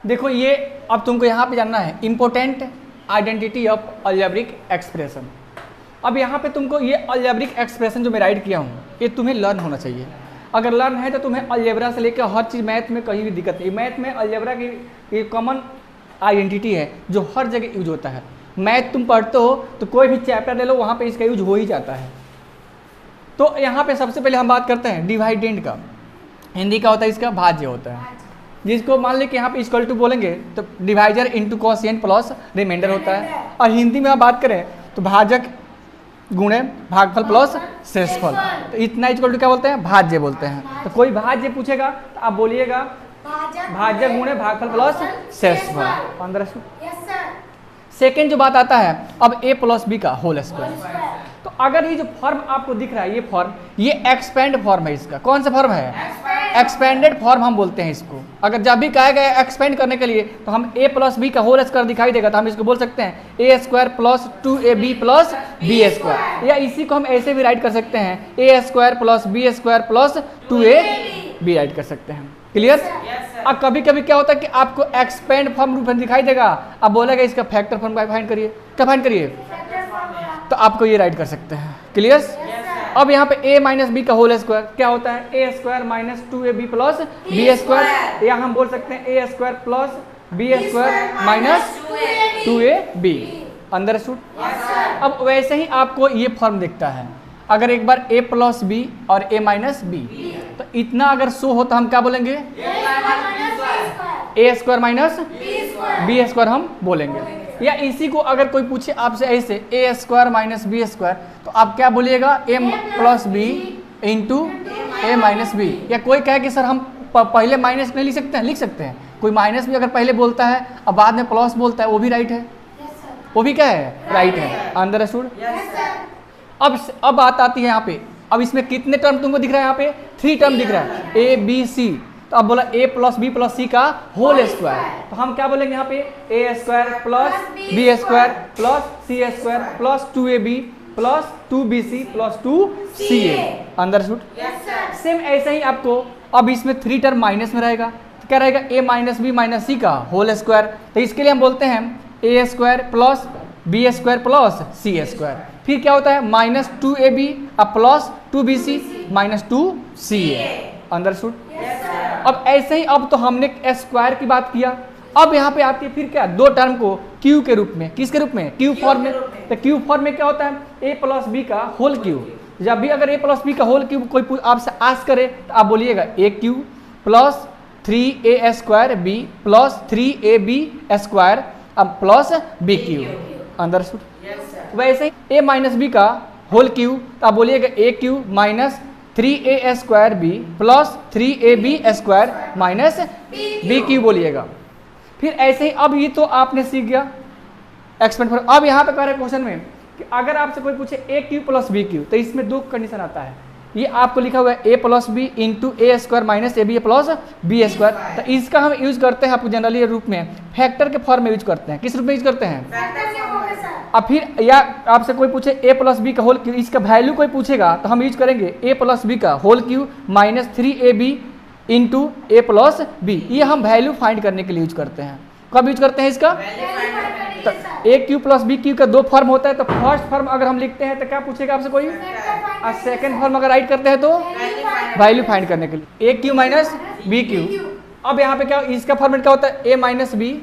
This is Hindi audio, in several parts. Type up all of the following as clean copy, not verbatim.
देखो ये अब तुमको यहाँ पे जानना है important identity of algebraic expression. अब यहाँ पे तुमको ये अलजेब्रिक एक्सप्रेशन जो मैं राइट किया हूँ ये तुम्हें लर्न होना चाहिए। अगर लर्न है तो तुम्हें अलजेब्रा से लेकर हर चीज़ मैथ में कहीं भी दिक्कत नहीं। मैथ में अलजेब्रा की कॉमन आइडेंटिटी है जो हर जगह यूज होता है। मैथ तुम पढ़ते हो तो कोई भी चैप्टर ले लो वहाँ पे इसका यूज हो ही जाता है। तो यहाँ पे सबसे पहले हम बात करते हैं डिवाइडेंड का। हिंदी का होता है इसका भाज्य होता है, जिसको मान ली कि यहाँ पे इक्वल टू बोलेंगे तो divisor into quotient plus remainder होता है। और हिंदी में आप बात करें तो भाजक गुणे भागफल प्लस शेषफल, तो इतना इक्वल टू क्या बोलते हैं, भाज्य बोलते हैं। तो कोई भाज्य पूछेगा तो आप बोलिएगा भाजक गुणे भागफल प्लस शेषफल। अंडरस्टूड। सेकेंड जो बात आता है अब a प्लस बी का होल स्क्वायर। तो अगर ये जो फॉर्म आपको दिख रहा है ये फॉर्म, ये एक्सपेंड फॉर्म है इसका। कौन सा फॉर्म है, एक्सपेंडेड फॉर्म हम बोलते हैं इसको। अगर जब भी कहा गया एक्सपेंड करने के लिए तो हम a प्लस बी का होल स्क्वायर दिखाई देगा तो हम इसको बोल सकते हैं A square plus 2ab plus B square, या इसी को हम ऐसे भी राइट कर सकते हैं A square plus B square plus 2ab write कर सकते हैं। क्लियर। अब कभी कभी क्या होता है कि आपको एक्सपेंड फॉर्म रूप में दिखाई देगा, अब बोलेगा इसका फैक्टर फॉर्म फाइंड करिए। क्या फाइंड करिए, तो आपको ये राइट कर सकते हैं। क्लियर। अब यहाँ पे a माइनस बी का होल स्क्वायर क्या होता है, A square minus 2ab plus B square, या हम बोल सकते हैं A square plus B square minus 2ab। Understood. अब वैसे ही आपको ये फॉर्म दिखता है। अगर एक बार a प्लस बी और a माइनस बी, तो इतना अगर शो हो तो हम क्या बोलेंगे, ए स्क्वायर माइनस बी स्क्वायर हम बोलेंगे। या इसी को अगर कोई पूछे आपसे ऐसे ए स्क्वायर माइनस बी स्क्वायर, तो आप क्या बोलिएगा ए plus B into A minus B. या कोई कहे कि सर हम पहले माइनस नहीं लिख सकते हैं, लिख सकते हैं। कोई माइनस भी अगर पहले बोलता है और बाद में प्लस बोलता है वो भी राइट है, वो भी क्या है, राइट है। अंडरस्टूड। अब बात आती है यहाँ पे, अब इसमें कितने टर्म तुमको दिख रहा है, यहाँ पे 3 टर्म दिख रहा है ए बी सी। तो अब बोला a plus B plus C का होल स्क्वायर, तो हम क्या बोलेंगे यहाँ पे A square plus B square plus C square plus 2ab plus 2bc plus 2ca। Understood. Same ऐसे ही आपको अब इसमें 3 टर्म माइनस में रहेगा, तो क्या रहेगा a minus B minus C का होल स्क्वायर। तो इसके लिए हम बोलते हैं A square plus B square plus C square. फिर क्या होता है minus 2ab plus 2bc minus 2ca। Understood. अब ऐसे ही अब तो हमने स्क्वायर की बात किया, अब यहाँ पे आती है फिर क्या, 2 टर्म को क्यू के रूप में। किसके रूप में, क्यू फॉर्म में। तो क्यू फॉर्म में क्या होता है ए प्लस बी का होल क्यू। जब भी अगर ए प्लस बी का होल क्यू कोई आपसे आस्क करे तो आप बोलिएगा A cube plus 3a square B plus 3ab square अब प्लस बी क्यू। अंडरस्टूड। वैसे ही ए माइनस बी का होल क्यू, तो आप बोलिएगा A cube minus 3a square B plus 3ab square minus B cube बोलिएगा। फिर ऐसे ही अब ये तो आपने सीख गया एक्सपेंड फॉर्म। अब यहाँ पे कह रहे हैं क्वेश्चन में कि अगर आपसे कोई पूछे ए क्यू प्लस बी क्यू, तो इसमें 2 कंडीशन आता है। ये आपको लिखा हुआ है A plus B into A square minus A B plus B square. तो इसका हम यूज करते हैं आपको जनरली रूप में फैक्टर के फॉर्म में यूज करते हैं। किस रूप में यूज करते हैं, अब फिर या आपसे कोई पूछे ए प्लस बी का होल क्यू, इसका वैल्यू कोई पूछेगा तो हम यूज करेंगे ए प्लस बी का whole cube minus 3ab into A plus B. ये हम वैल्यू फाइंड करने के लिए यूज करते हैं। कब यूज करते हैं इसका, तो ए क्यू प्लस बी क्यू का 2 फॉर्म होता है। तो फर्स्ट फॉर्म अगर हम लिखते हैं तो क्या पूछेगा आपसे कोई, और सेकेंड फॉर्म अगर राइट करते हैं तो वैल्यू फाइंड करने के लिए A cube minus B cube. अब यहाँ पे क्या इसका फॉर्मेट क्या होता है A minus B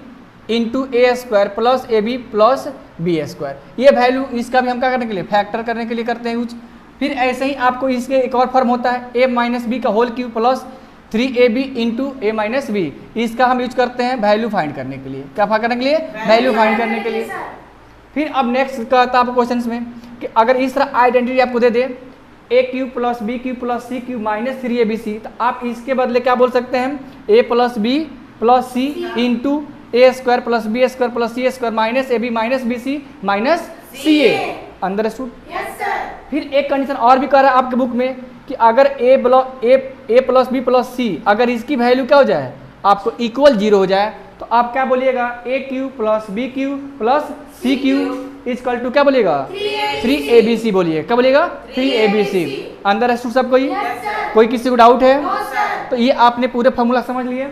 into A square plus A B plus B square. ये वैल्यू इसका भी हम क्या करने के लिए, फैक्टर करने के लिए करते हैं यूज। फिर ऐसे ही आपको इसके एक और फॉर्म होता है ए माइनस बी का whole cube plus 3ab into A minus B. इसका हम यूज करते हैं वैल्यू फाइंड करने के लिए। क्या करने के लिए, वैल्यू फाइंड करने के लिए। फिर अब नेक्स्ट कहता है आपको क्वेश्चन में कि अगर इस तरह आइडेंटिटी आपको दे दे A cube plus B cube plus C cube minus 3abc, तो आप इसके बदले क्या बोल सकते हैं A plus B plus C into A square plus B square plus C square minus A B minus B C minus C A. Understood. फिर एक कंडीशन और भी कह रहा है आपके बुक में कि अगर ए प्लस बी प्लस सी अगर इसकी वैल्यू क्या हो जाए, आपको इक्वल 0 हो जाए, तो आप क्या बोलिएगा A cube plus B cube plus C cube is equal to क्या बोलिएगा 3abc बोलिए। क्या बोलिएगा 3abc। अंडरस्टूड सब कोई किसी को डाउट है, तो ये आपने पूरे फॉर्मूला समझ लिए।